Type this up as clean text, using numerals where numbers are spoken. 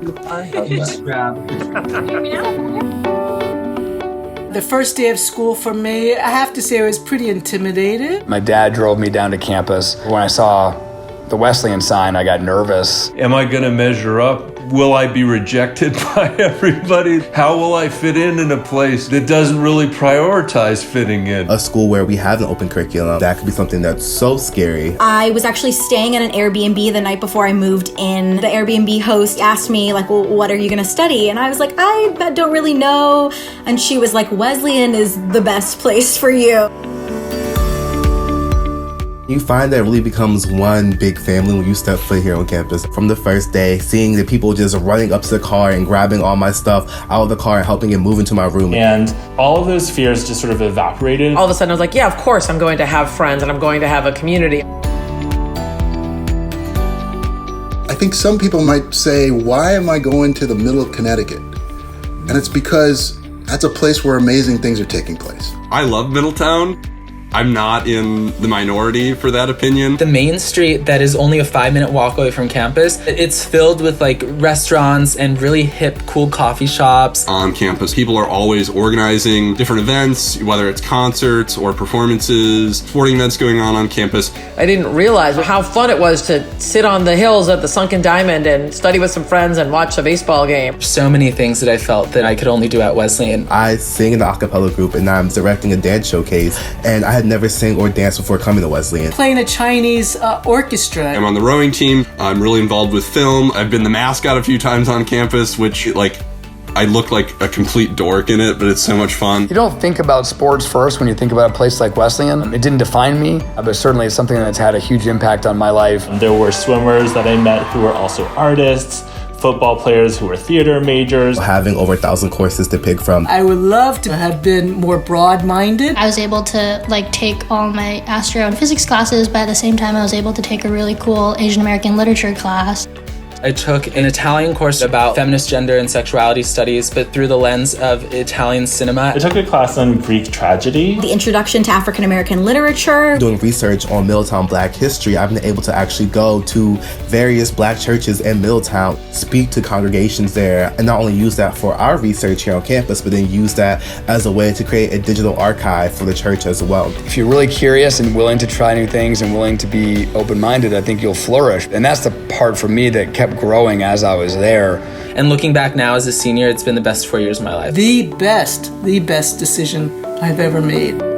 The first day of school for me, I have to say I was pretty intimidated. My dad drove me down to campus. When I saw the Wesleyan sign, I got nervous. Am I going to measure up? Will I be rejected by everybody? How will I fit in a place that doesn't really prioritize fitting in? A school where we have an open curriculum, that could be something that's so scary. I was actually staying at an Airbnb the night before I moved in. The Airbnb host asked me, like, well, what are you going to study? And I was like, I don't really know. And she was like, Wesleyan is the best place for you. You find that it really becomes one big family when you step foot here on campus. From the first day, seeing the people just running up to the car and grabbing all my stuff out of the car and helping it move into my room. And all of those fears just sort of evaporated. All of a sudden I was like, yeah, of course I'm going to have friends and I'm going to have a community. I think some people might say, why am I going to the middle of Connecticut? And it's because that's a place where amazing things are taking place. I love Middletown. I'm not in the minority for that opinion. The main street that is only a 5-minute walk away from campus, it's filled with like restaurants and really hip, cool coffee shops. On campus, people are always organizing different events, whether it's concerts or performances, sporting events going on campus. I didn't realize how fun it was to sit on the hills at the Sunken Diamond and study with some friends and watch a baseball game. So many things that I felt that I could only do at Wesleyan. I sing in the a cappella group and now I'm directing a dance showcase, and I had never sang or danced before coming to Wesleyan. Playing a Chinese orchestra. I'm on the rowing team. I'm really involved with film. I've been the mascot a few times on campus, which I look like a complete dork in it, but it's so much fun. You don't think about sports first when you think about a place like Wesleyan. It didn't define me, but certainly it's something that's had a huge impact on my life. There were swimmers that I met who were also artists, football players who were theater majors. Having over 1,000 courses to pick from. I would love to have been more broad-minded. I was able to take all my astro and physics classes, but at the same time I was able to take a really cool Asian American literature class. I took an Italian course about feminist gender and sexuality studies, but through the lens of Italian cinema. I took a class on Greek tragedy. The introduction to African American literature. Doing research on Middletown Black history, I've been able to actually go to various Black churches in Middletown, speak to congregations there, and not only use that for our research here on campus, but then use that as a way to create a digital archive for the church as well. If you're really curious and willing to try new things and willing to be open-minded, I think you'll flourish. And that's the part for me that kept growing as I was there. And looking back now as a senior, it's been the best 4 years of my life. The best decision I've ever made.